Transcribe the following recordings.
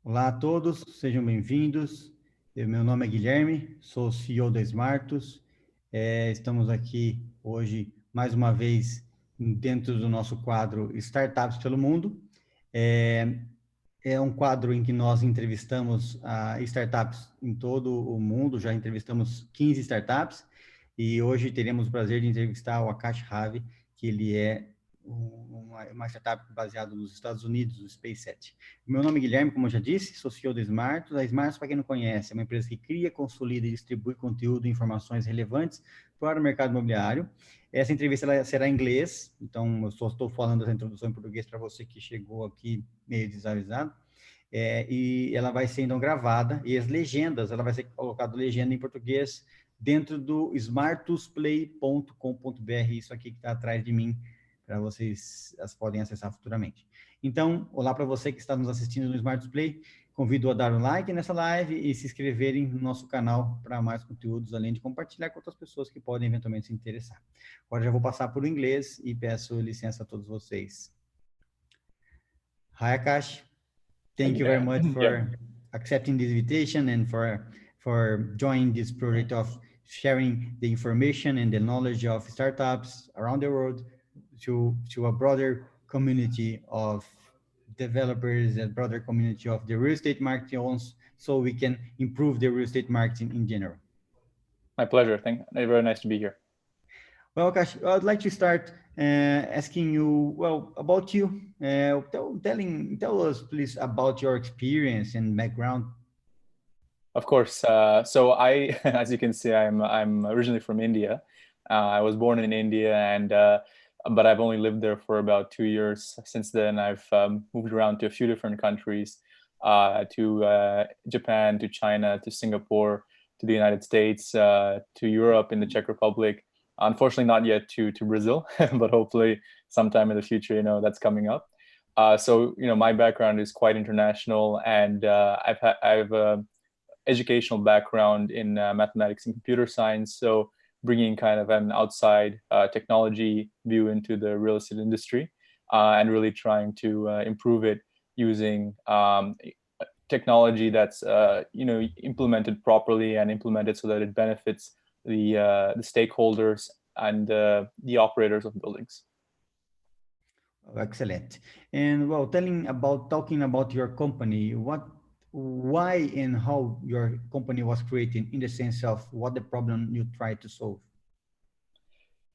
Olá a todos, sejam bem-vindos. Meu nome é Guilherme, sou CEO da Smartus. Estamos aqui hoje, mais uma vez, dentro do nosso quadro Startups pelo Mundo. É um quadro em que nós entrevistamos startups em todo o mundo, já entrevistamos 15 startups, e hoje teremos o prazer de entrevistar o Aakash Ravi, que ele é uma startup baseada nos Estados Unidos, o Spaceti. Meu nome é Guilherme, como eu já disse, sou CEO da Smartus. A Smartus, para quem não conhece, é uma empresa que cria, consolida e distribui conteúdo e informações relevantes para o mercado imobiliário. Essa entrevista ela será em inglês, então eu só estou falando essa introdução em português para você que chegou aqui meio desavisado. E ela vai ser então gravada, e as legendas, ela vai ser colocada legenda em português dentro do smartusplay.com.br, isso aqui que está atrás de mim, para vocês as podem acessar futuramente. Então, olá para você que está nos assistindo no Smartus Play, convido a dar um like nessa live e se inscreverem no nosso canal para mais conteúdos, além de compartilhar com outras pessoas que podem eventualmente se interessar. Agora já vou passar por inglês e peço licença a todos vocês. Hi, Akash. Thank you very much for accepting this invitation and for joining this project of sharing the information and the knowledge of startups around the world to a broader community of developers, a broader community of the real estate market, so we can improve the real estate market in general. My pleasure. Very nice to be here. Well, Akash, I'd like to start asking you, well, about you. Tell us, please, about your experience and background. Of course. So I, as you can see, I'm originally from India. I was born in India, and but I've only lived there for about 2 years. Since then, I've moved around to a few different countries, to Japan, to China, to Singapore, to the United States, to Europe, in the Czech Republic. Unfortunately, not yet to Brazil, but hopefully sometime in the future, that's coming up. So, my background is quite international, and I've educational background in mathematics and computer science. So bringing kind of an outside technology view into the real estate industry, and really trying to improve it using technology that's implemented properly and implemented so that it benefits the stakeholders and the operators of buildings. Excellent. And well, talking about your company, why and how your company was created, in the sense of what the problem you try to solve?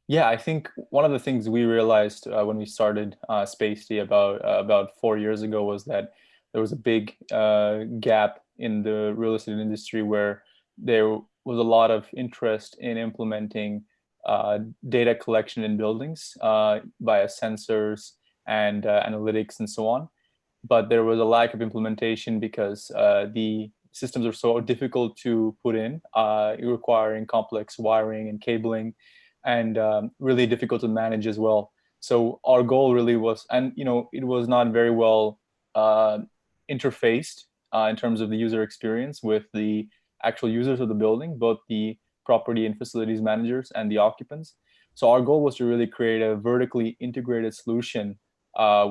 Yeah, I think one of the things we realized when we started Spaceti about 4 years ago was that there was a big gap in the real estate industry, where there was a lot of interest in implementing data collection in buildings via sensors and analytics and so on. But there was a lack of implementation because the systems are so difficult to put in, requiring complex wiring and cabling, and really difficult to manage as well. So our goal really was, and it was not very well interfaced in terms of the user experience with the actual users of the building, both the property and facilities managers and the occupants. So our goal was to really create a vertically integrated solution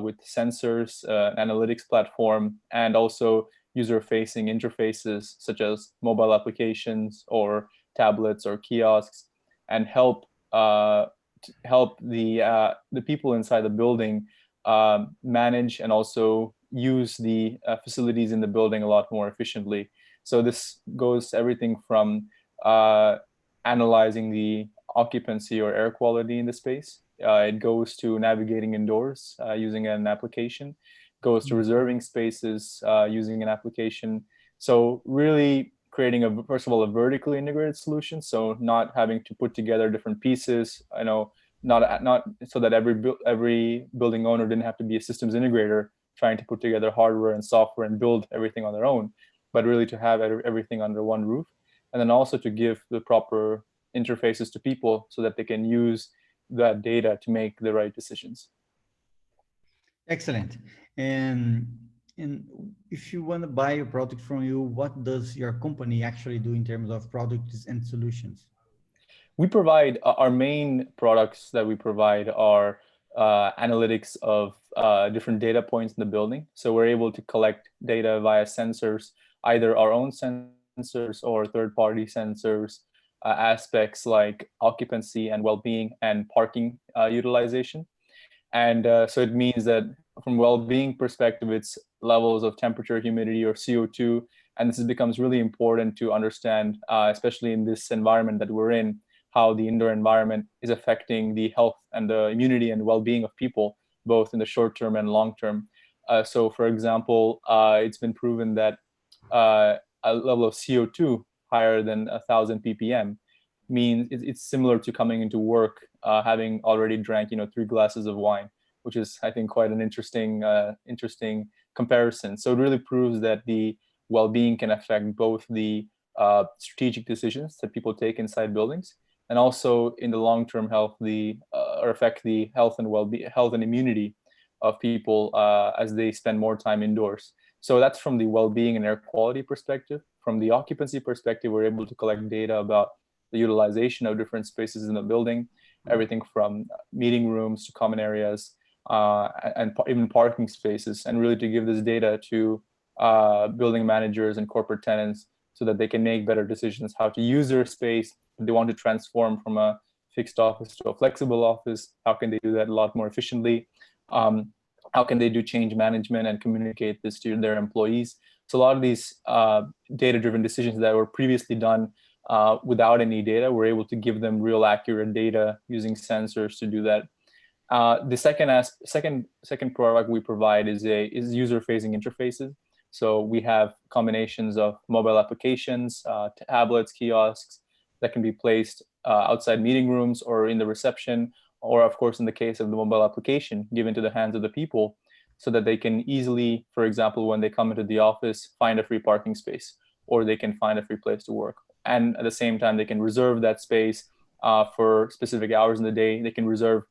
with sensors, analytics platform, and also user-facing interfaces such as mobile applications or tablets or kiosks, and help the people inside the building manage and also use the facilities in the building a lot more efficiently. So this goes everything from analyzing the occupancy or air quality in the space. It goes to navigating indoors using an application, goes to reserving spaces using an application. So really creating first of all, a vertically integrated solution. So not having to put together different pieces, not so that every building owner didn't have to be a systems integrator trying to put together hardware and software and build everything on their own, but really to have everything under one roof. And then also to give the proper interfaces to people so that they can use that data to make the right decisions. Excellent. And if you want to buy a product from you, what does your company actually do in terms of products and solutions? We provide, our main products that we provide are analytics of different data points in the building. So we're able to collect data via sensors, either our own sensors or third-party sensors, aspects like occupancy and well-being and parking utilization. And so it means that from well-being perspective, it's levels of temperature, humidity, or CO2. And this becomes really important to understand, especially in this environment that we're in, how the indoor environment is affecting the health and the immunity and well-being of people, both in the short term and long term. So for example, it's been proven that a level of CO2 higher than 1,000 ppm means it's similar to coming into work having already drank 3 glasses of wine, which is, I think, quite an interesting comparison. So it really proves that the well-being can affect both the strategic decisions that people take inside buildings, and also in the long-term health, or affect the health and well-being, health and immunity of people as they spend more time indoors. So that's from the well-being and air quality perspective. From the occupancy perspective, we're able to collect data about the utilization of different spaces in the building, everything from meeting rooms to common areas, and even parking spaces, and really to give this data to building managers and corporate tenants so that they can make better decisions how to use their space. If they want to transform from a fixed office to a flexible office, how can they do that a lot more efficiently? How can they do change management and communicate this to their employees? So a lot of these data-driven decisions that were previously done without any data, we're able to give them real accurate data using sensors to do that. The second product we provide is user-facing interfaces. So we have combinations of mobile applications, tablets, kiosks that can be placed outside meeting rooms or in the reception, or of course, in the case of the mobile application, given to the hands of the people so that they can easily, for example, when they come into the office, find a free parking space, or they can find a free place to work. And at the same time, they can reserve that space for specific hours in the day. They can reserve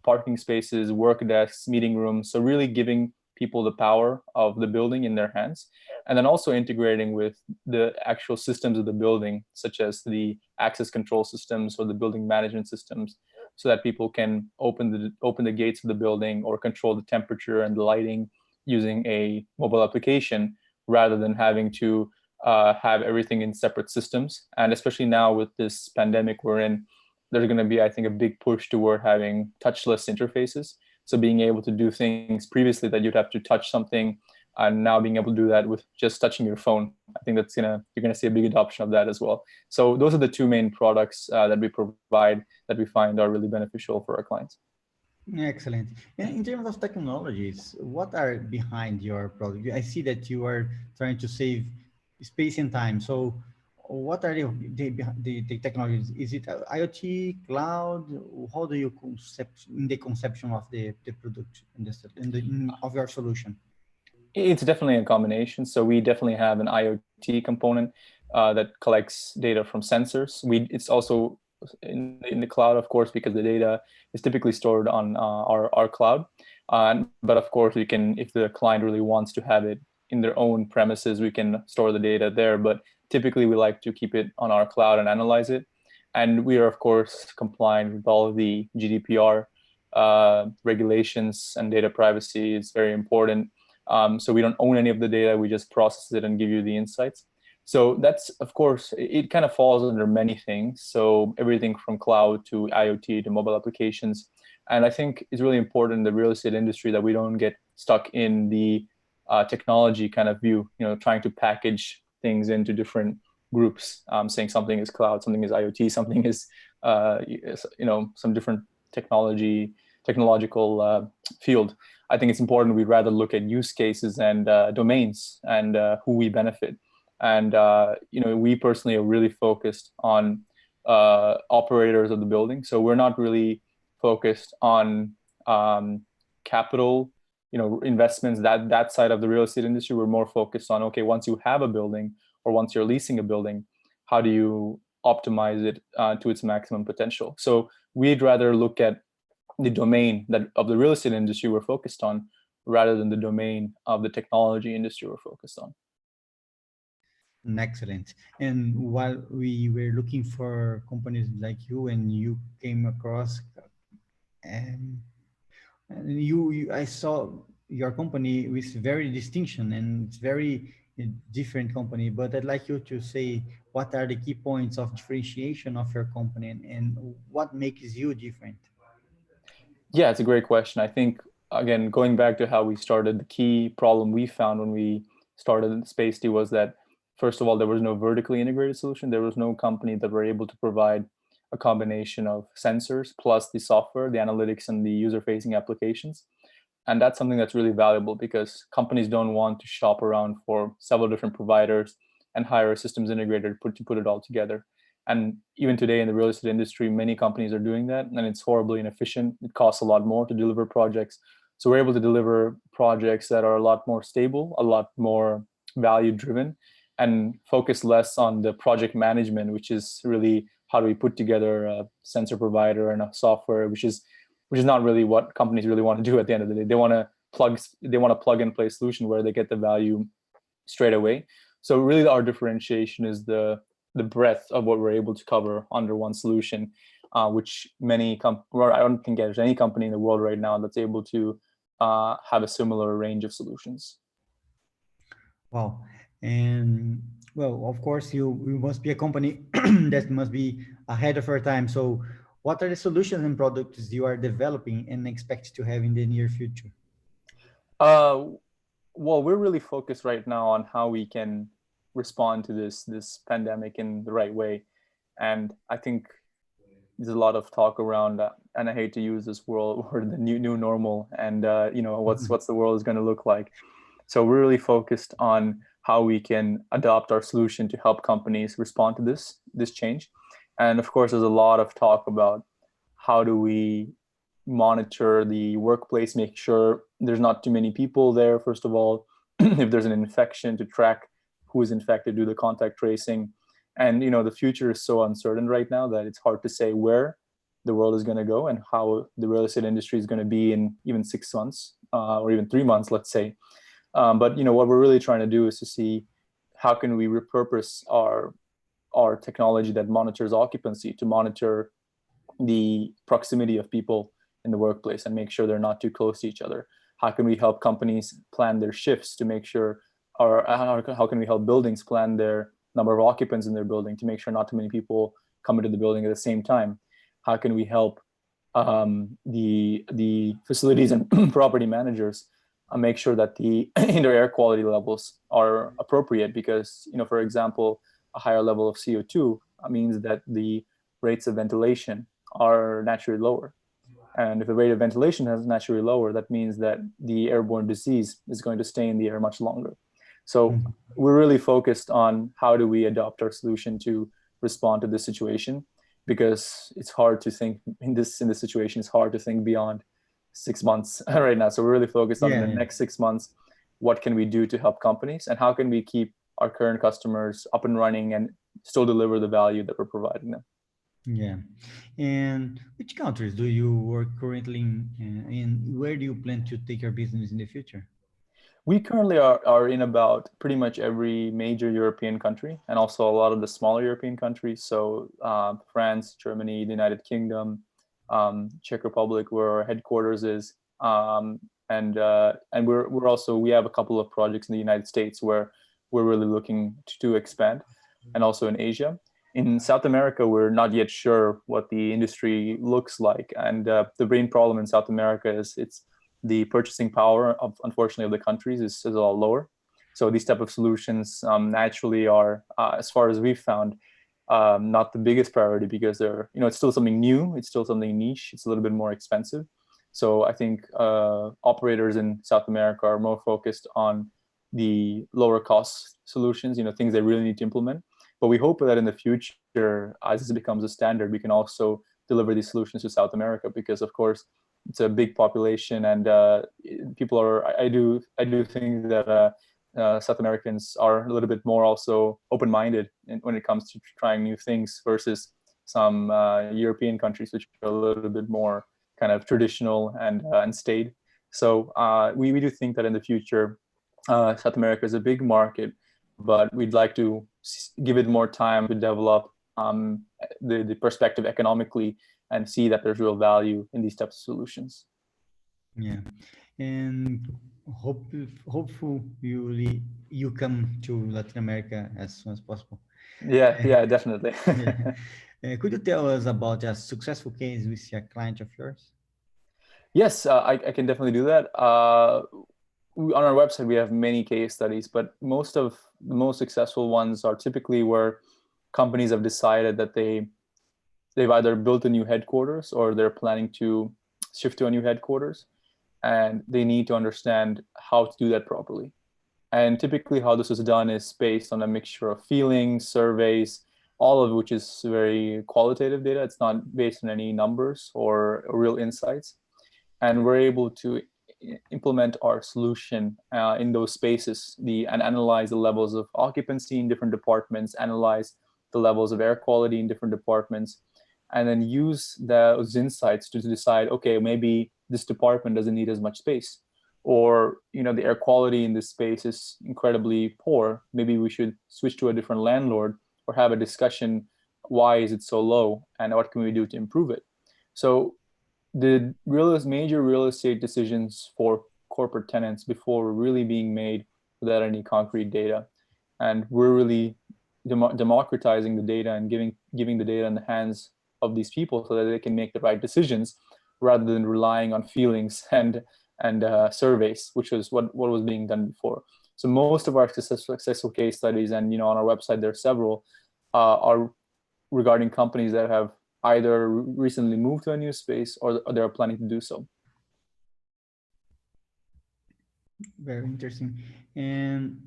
parking spaces, work desks, meeting rooms. So really giving people the power of the building in their hands. And then also integrating with the actual systems of the building, such as the access control systems or the building management systems, so that people can open the gates of the building or control the temperature and the lighting using a mobile application, rather than having to have everything in separate systems. And especially now with this pandemic we're in, there's going to be, I think, a big push toward having touchless interfaces. So being able to do things previously that you'd have to touch something, and now being able to do that with just touching your phone. I think you're gonna see a big adoption of that as well. So those are the two main products that we provide that we find are really beneficial for our clients. Excellent. And in terms of technologies, what are behind your product? I see that you are trying to save space and time. So what are the technologies? Is it IoT, cloud? How do you conception of the product of your solution? It's definitely a combination. So we definitely have an IoT component that collects data from sensors. It's also in the cloud, of course, because the data is typically stored on our cloud. But of course, we can, if the client really wants to have it in their own premises, we can store the data there. But typically, we like to keep it on our cloud and analyze it. And we are, of course, compliant with all of the GDPR regulations, and data privacy is very important. So we don't own any of the data. We just process it and give you the insights. So that's, of course, it kind of falls under many things. So everything from cloud to IoT to mobile applications. And I think it's really important in the real estate industry that we don't get stuck in the technology kind of view, trying to package things into different groups, saying something is cloud, something is IoT, something is, some different technological field. I think it's important we'd rather look at use cases and domains and who we benefit. And, we personally are really focused on operators of the building. So we're not really focused on capital, investments, that side of the real estate industry. We're more focused on, okay, once you have a building or once you're leasing a building, how do you optimize it to its maximum potential? So we'd rather look at the domain of the real estate industry we're focused on, rather than the domain of the technology industry we're focused on. Excellent. And while we were looking for companies like you, and you came across I saw your company with very distinction, and it's very different company. But I'd like you to say what are the key points of differentiation of your company, and what makes you different. Yeah, it's a great question. I think, again, going back to how we started, the key problem we found when we started Spacety was that, first of all, there was no vertically integrated solution. There was no company that were able to provide a combination of sensors plus the software, the analytics, and the user-facing applications. And that's something that's really valuable because companies don't want to shop around for several different providers and hire a systems integrator to put it all together. And even today in the real estate industry, many companies are doing that, and it's horribly inefficient. It costs a lot more to deliver projects. So we're able to deliver projects that are a lot more stable, a lot more value driven, and focus less on the project management, which is really how do we put together a sensor provider and a software, which is not really what companies really want to do at the end of the day. They want to plug and play solution where they get the value straight away. So really our differentiation is the breadth of what we're able to cover under one solution, which I don't think there's any company in the world right now that's able to have a similar range of solutions. Wow. And well, of course, you must be a company that must be ahead of your time. So, what are the solutions and products you are developing and expect to have in the near future? Uh, well, we're really focused right now on how we can respond to this pandemic in the right way, and I think there's a lot of talk around, and I hate to use this word, the new normal, and what's the world is going to look like. So we're really focused on how we can adopt our solution to help companies respond to this change. And of course, there's a lot of talk about how do we monitor the workplace, make sure there's not too many people there, first of all, if there's an infection, to track who is infected, do the contact tracing. And the future is so uncertain right now that it's hard to say where the world is going to go and how the real estate industry is going to be in even 6 months, or even 3 months, let's say. But what we're really trying to do is to see how can we repurpose our technology that monitors occupancy to monitor the proximity of people in the workplace and make sure they're not too close to each other. How can we help companies plan their shifts to make sure, or how can we help buildings plan their number of occupants in their building to make sure not too many people come into the building at the same time? How can we help the facilities and property managers make sure that the indoor air quality levels are appropriate? Because, for example, a higher level of CO2 means that the rates of ventilation are naturally lower. And if the rate of ventilation is naturally lower, that means that the airborne disease is going to stay in the air much longer. So we're really focused on how do we adopt our solution to respond to this situation, because it's hard to think in this situation, it's hard to think beyond 6 months right now. So we're really focused on the next 6 months, what can we do to help companies, and how can we keep our current customers up and running and still deliver the value that we're providing them. Yeah. And which countries do you work currently in, and where do you plan to take your business in the future? We currently are in about pretty much every major European country, and also a lot of the smaller European countries. So France, Germany, the United Kingdom, Czech Republic, where our headquarters is, and we have a couple of projects in the United States where we're really looking to expand, and also in Asia. In South America, we're not yet sure what the industry looks like, and the main problem in South America is the purchasing power of, unfortunately, of the countries is a lot lower. So these type of solutions naturally are, as far as we've found, not the biggest priority, because they're, it's still something new, it's still something niche, it's a little bit more expensive. So I think operators in South America are more focused on the lower cost solutions, things they really need to implement. But we hope that in the future, as this becomes a standard, we can also deliver these solutions to South America, because of course it's a big population, and people are. I do think that South Americans are a little bit more also open-minded when it comes to trying new things versus some European countries, which are a little bit more kind of traditional and staid. So we do think that in the future, South America is a big market, but we'd like to give it more time to develop the perspective economically and see that there's real value in these types of solutions. Yeah, and hopefully you come to Latin America as soon as possible. Yeah, yeah, definitely. Yeah. Could you tell us about a successful case with a client of yours? Yes, I can definitely do that. On our website, we have many case studies, but most of the most successful ones are typically where companies have decided that they've either built a new headquarters or they're planning to shift to a new headquarters, and they need to understand how to do that properly. And typically, how this is done is based on a mixture of feelings, surveys, all of which is very qualitative data. It's not based on any numbers or real insights. And we're able to implement our solution in those spaces and analyze the levels of occupancy in different departments, analyze the levels of air quality in different departments, and then use those insights to decide, okay, maybe this department doesn't need as much space, or the air quality in this space is incredibly poor, maybe we should switch to a different landlord, or have a discussion, why is it so low and what can we do to improve it. So the major real estate decisions for corporate tenants before were really being made without any concrete data, and we're really democratizing the data and giving the data in the hands of these people so that they can make the right decisions rather than relying on feelings and surveys, which was what was being done before. So most of our successful case studies, and on our website there are several, are regarding companies that have either recently moved to a new space or they're planning to do so. Very interesting. And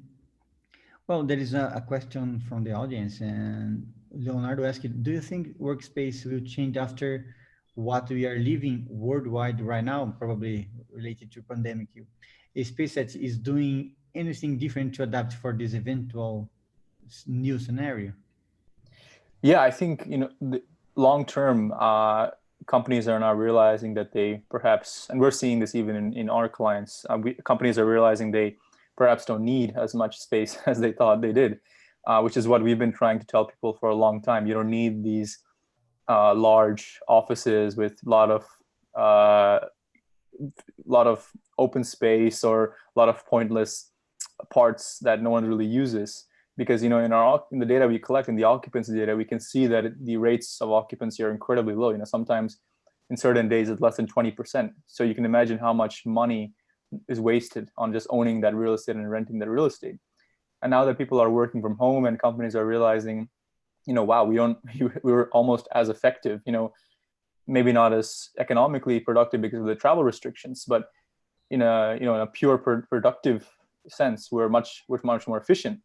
well, there is a question from the audience, and Leonardo asked, do you think workspace will change after what we are living worldwide right now, probably related to pandemic? SpaceX is doing anything different to adapt for this eventual new scenario? Yeah, I think the long term, companies are now realizing that they perhaps, and we're seeing this even in our clients, companies are realizing they perhaps don't need as much space as they thought they did, which is what we've been trying to tell people for a long time. You don't need these large offices with uh, lot of open space or a lot of pointless parts that no one really uses, because in the data we collect, in the occupancy data, we can see that the rates of occupancy are incredibly low. Sometimes in certain days it's less than 20%. So you can imagine how much money is wasted on just owning that real estate and renting that real estate. And now that people are working from home and companies are realizing, wow, we're almost as effective, maybe not as economically productive because of the travel restrictions, but in a pure productive sense, we're much more efficient,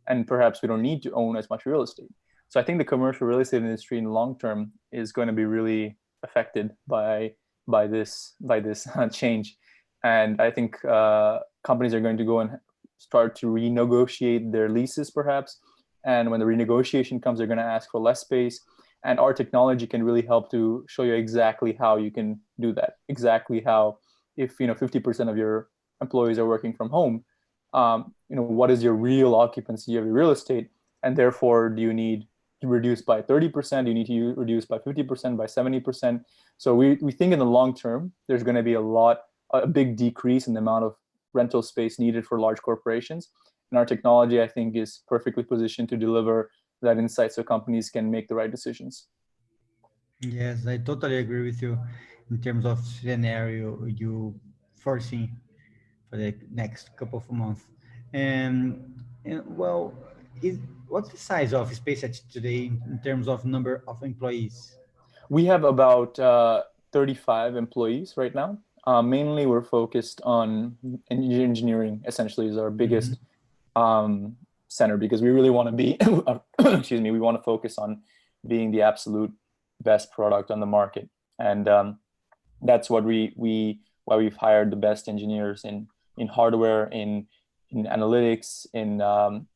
and perhaps we don't need to own as much real estate. So I think the commercial real estate industry in the long term is going to be really affected by this change, and I think companies are going to go and start to renegotiate their leases perhaps, and when the renegotiation comes, they're going to ask for less space. And our technology can really help to show you exactly how you can do that, exactly how, if 50% of your employees are working from home, what is your real occupancy of your real estate, and therefore do you need to reduce by 30%, do you need to reduce by 50%, by 70%. So we think in the long term there's going to be a big decrease in the amount of rental space needed for large corporations, and our technology, I think, is perfectly positioned to deliver that insight so companies can make the right decisions. Yes, I totally agree with you in terms of scenario you foresee for the next couple of months. And well, is what's the size of SpaceX today in terms of number of employees? We have about 35 employees right now. Mainly, we're focused on engineering. Essentially, is our Mm-hmm. biggest um, center, because we really want to be. Excuse me. We want to focus on being the absolute best product on the market, and that's what why we've hired the best engineers in hardware, in analytics, in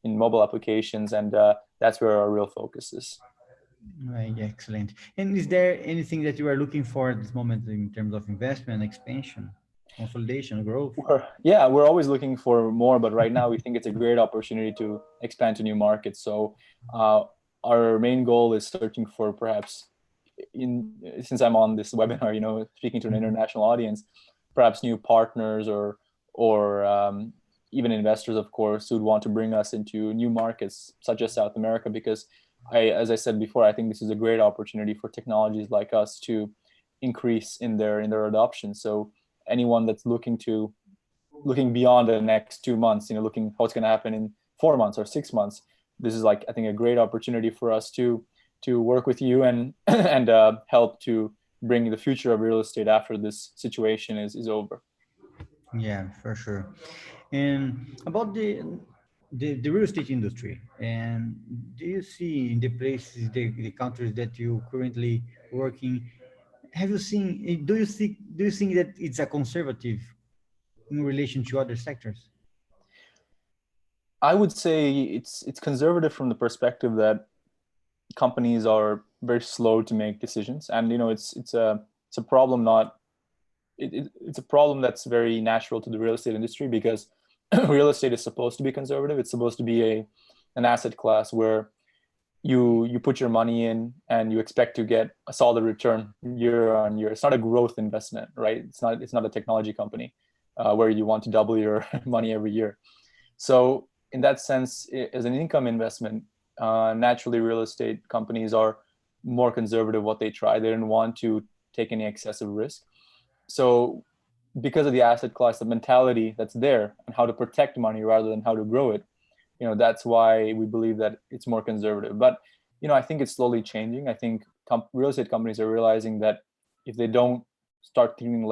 mobile applications, and that's where our real focus is. Right, excellent. And is there anything that you are looking for at this moment in terms of investment, expansion, consolidation, growth? Yeah, we're always looking for more, but right now we think it's a great opportunity to expand to new markets. So uh, our main goal is searching for, perhaps, since I'm on this webinar, speaking to an international audience, perhaps new partners or even investors, of course, who'd want to bring us into new markets such as South America, because as I said before, I think this is a great opportunity for technologies like us to increase in their adoption. So anyone that's looking beyond the next 2 months, looking what's going to happen in 4 months or 6 months, this is like, I think, a great opportunity for us to work with you and and help to bring the future of real estate after this situation is over. Yeah, for sure. And about the real estate industry, and do you see in the places, the countries that you currently working, have you seen, do you think that it's a conservative in relation to other sectors? I would say it's conservative from the perspective that companies are very slow to make decisions, and it's a problem not it's a problem that's very natural to the real estate industry, because real estate is supposed to be conservative. It's supposed to be an asset class where you put your money in and you expect to get a solid return year on year. It's not a growth investment, right? It's not a technology company where you want to double your money every year. So in that sense, as an income investment, naturally real estate companies are more conservative what they try. They don't want to take any excessive risk. So because of the asset class, the mentality that's there, and how to protect money rather than how to grow it, that's why we believe that it's more conservative. But I think it's slowly changing. I think real estate companies are realizing that if they don't start thinking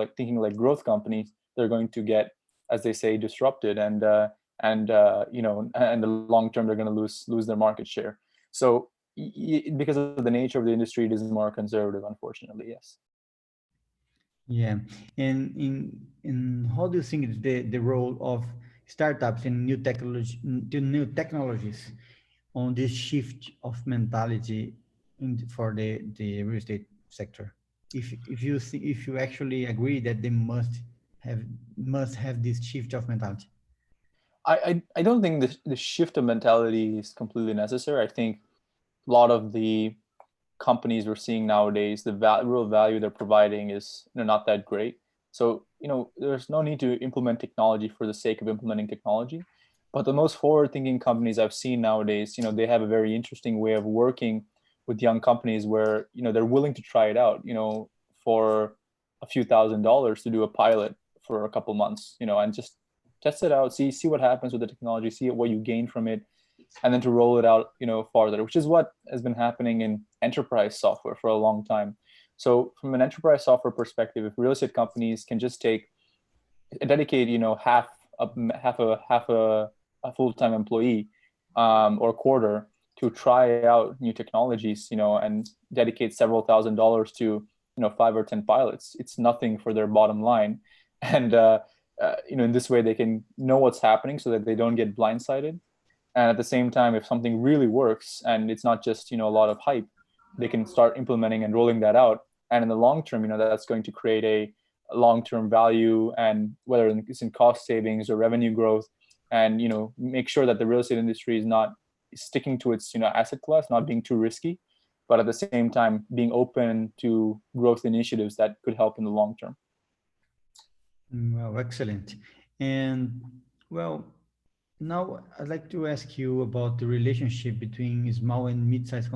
like growth companies, they're going to get, as they say, disrupted, and the long term they're going to lose their market share. So because of the nature of the industry, it is more conservative, unfortunately. Yes. Yeah, and in how do you think is the role of startups and new technologies on this shift of mentality for the real estate sector? If you actually agree that they must have this shift of mentality. I don't think the shift of mentality is completely necessary. I think a lot of the companies we're seeing nowadays, the real value they're providing is not that great. So there's no need to implement technology for the sake of implementing technology. But the most forward-thinking companies I've seen nowadays, they have a very interesting way of working with young companies where they're willing to try it out, for a few $1,000s to do a pilot for a couple months, and just test it out, see what happens with the technology, see what you gain from it, and then to roll it out, farther, which is what has been happening in enterprise software for a long time. So from an enterprise software perspective, if real estate companies can just dedicate, half a full-time employee, or a quarter to try out new technologies, and dedicate several $1,000s to, 5 or 10 pilots, it's nothing for their bottom line. And, in this way, they can know what's happening so that they don't get blindsided. And at the same time, if something really works and it's not just, a lot of hype, they can start implementing and rolling that out. And in the long term, that's going to create a long-term value, and whether it's in cost savings or revenue growth, and, make sure that the real estate industry is not sticking to its, asset class, not being too risky, but at the same time being open to growth initiatives that could help in the long term. Well, excellent. And well, now I'd like to ask you about the relationship between small and mid-sized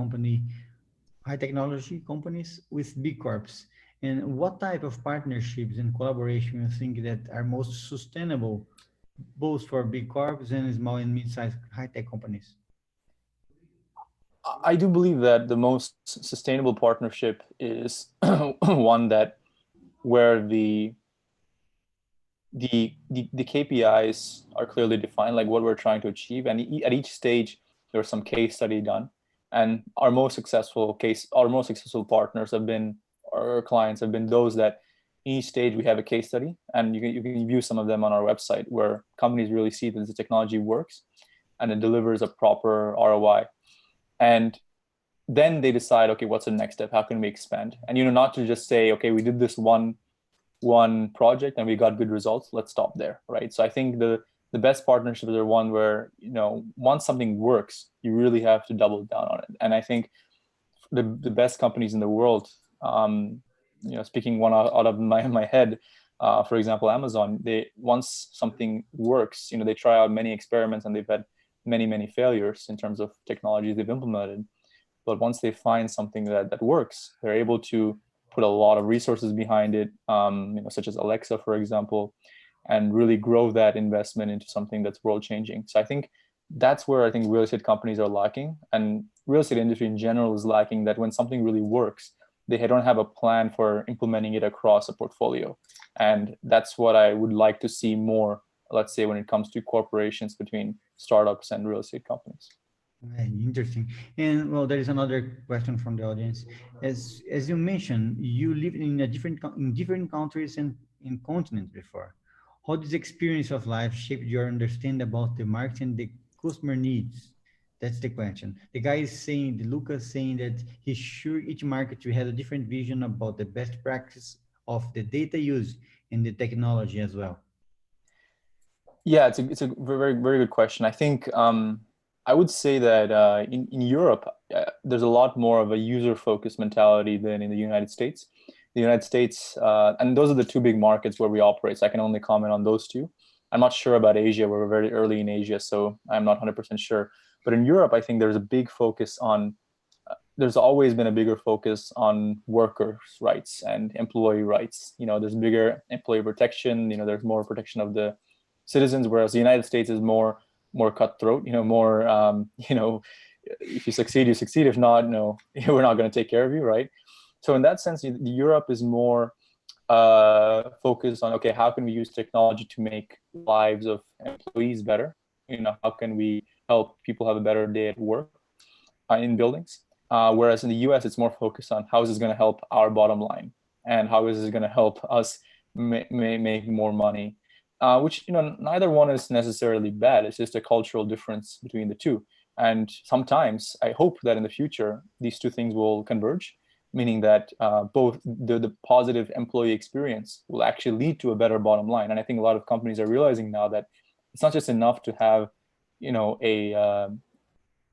high technology companies with big corps, and what type of partnerships and collaboration you think that are most sustainable, both for big corps and small and mid-sized high-tech companies. I do believe that the most sustainable partnership is one that where the KPIs are clearly defined, like what we're trying to achieve, and at each stage there's some case study done. And our most successful partners have been, our clients have been those that each stage we have a case study, and you can view some of them on our website, where companies really see that the technology works and it delivers a proper ROI. And then they decide, okay, what's the next step? How can we expand? And not to just say, okay, we did this one project and we got good results, let's stop there, right? So I think the best partnerships are one where, once something works, you really have to double down on it. And I think the best companies in the world, speaking one out of my head, For example, Amazon, once something works, they try out many experiments and they've had many failures in terms of technologies they've implemented. But once they find something that works, they're able to put a lot of resources behind it, such as Alexa, for example, and really grow that investment into something that's world changing. So I think that's where I think real estate companies are lacking, and real estate industry in general is lacking, that when something really works, they don't have a plan for implementing it across a portfolio. And that's what I would like to see more, let's say, when it comes to corporations between startups and real estate companies. Interesting. And well, there is another question from the audience. As you mentioned, you lived in different countries and in continents before. How does experience of life shape your understanding about the market and the customer needs? That's the question. The guy is saying, the Lucas saying that he's sure each market will have a different vision about the best practice of the data use and the technology as well. Yeah, it's a very good question. I think I would say that in Europe, there's a lot more of a user-focused mentality than in the United States. The United States, and those are the two big markets where we operate, so I can only comment on those two. I'm not sure about Asia. We're very early in Asia, so I'm not 100% sure. But in Europe, I think there's a big focus on, there's always been a bigger focus on workers' rights and employee rights. There's bigger employee protection, there's more protection of the citizens, whereas the United States is more cutthroat, more, if you succeed, you succeed. If not, no, we're not going to take care of you, right? So in that sense, Europe is more focused on, okay, how can we use technology to make lives of employees better? How can we help people have a better day at work in buildings? Whereas in the US, it's more focused on how is this going to help our bottom line, and how is this going to help us make more money? Which, neither one is necessarily bad. It's just a cultural difference between the two. And sometimes I hope that in the future, these two things will converge, meaning that both the positive employee experience will actually lead to a better bottom line. And I think a lot of companies are realizing now that it's not just enough to have,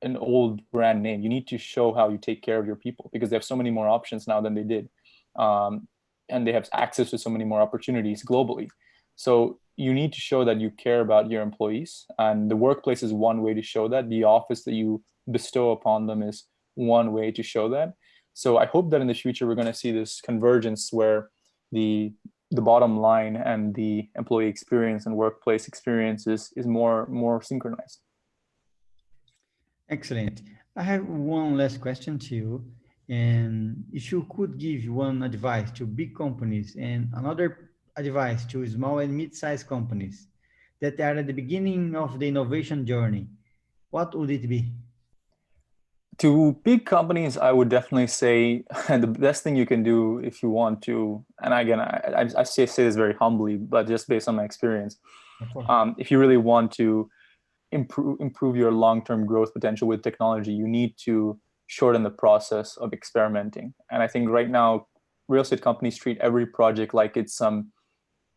an old brand name. You need to show how you take care of your people, because they have so many more options now than they did. And they have access to so many more opportunities globally. So you need to show that you care about your employees, and the workplace is one way to show that. The office that you bestow upon them is one way to show that. So I hope that in the future, we're going to see this convergence where the bottom line and the employee experience and workplace experience is more synchronized. Excellent. I have one last question to you. And if you could give one advice to big companies and another advice to small and mid-sized companies that are at the beginning of the innovation journey, what would it be? To big companies, I would definitely say the best thing you can do if you want to, and again, I say this very humbly, but just based on my experience, if you really want to improve your long-term growth potential with technology, you need to shorten the process of experimenting. And I think right now, real estate companies treat every project like it's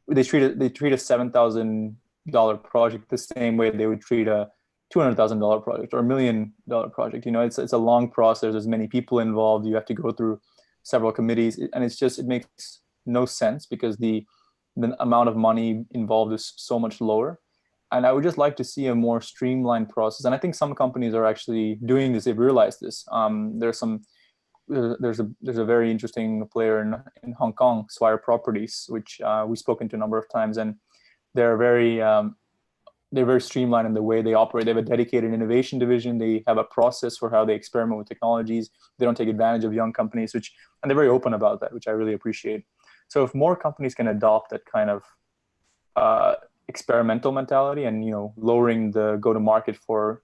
they treat a $7,000 project the same way they would treat a $200,000 project or $1 million project. It's a long process. There's many people involved. You have to go through several committees, and it makes no sense because the amount of money involved is so much lower. And I would just like to see a more streamlined process. And I think some companies are actually doing this. They've realized this. There's a very interesting player in Hong Kong, Swire Properties, which we've spoken to a number of times, and they're very streamlined in the way they operate. They have a dedicated innovation division. They have a process for how they experiment with technologies. They don't take advantage of young companies, and they're very open about that, which I really appreciate. So if more companies can adopt that kind of experimental mentality and lowering the go-to-market for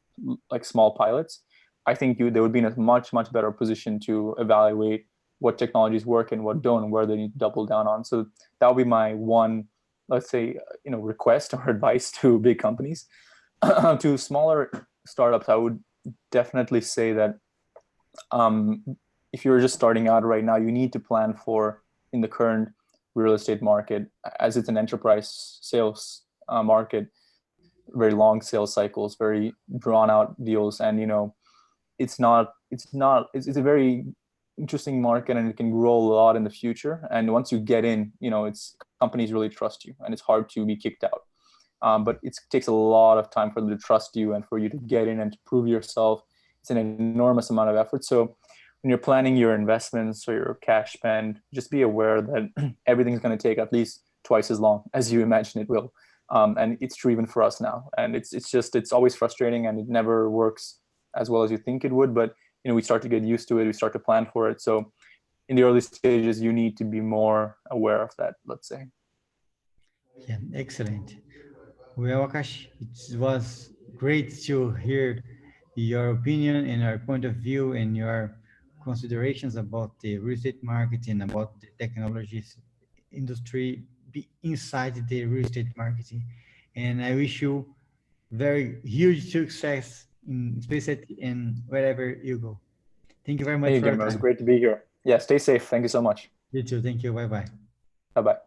like small pilots, I think they would be in a much better position to evaluate what technologies work and what don't, and where they need to double down on. So that would be my one, let's say, request or advice to big companies. To smaller startups, I would definitely say that if you're just starting out right now, you need to plan for, in the current real estate market, as it's an enterprise sales market, very long sales cycles, very drawn out deals, and it's a very interesting market and it can grow a lot in the future. And once you get in, it's companies really trust you and it's hard to be kicked out. But it takes a lot of time for them to trust you and for you to get in and to prove yourself. It's an enormous amount of effort. So when you're planning your investments or your cash spend, just be aware that everything's going to take at least twice as long as you imagine it will. And it's true even for us now. And it's always frustrating and it never works as well as you think it would. But we start to get used to it. We start to plan for it. So in the early stages, you need to be more aware of that, let's say. Yeah, excellent. Well, Aakash, it was great to hear your opinion and your point of view and your considerations about the real estate market and about the technologies industry inside the real estate marketing. And I wish you very huge success in Spaceti and wherever you go. Thank you very much Hey, for your again, it was time. great to be here. Yeah, stay safe. Thank you so much. You too. Thank you. Bye bye. Bye-bye.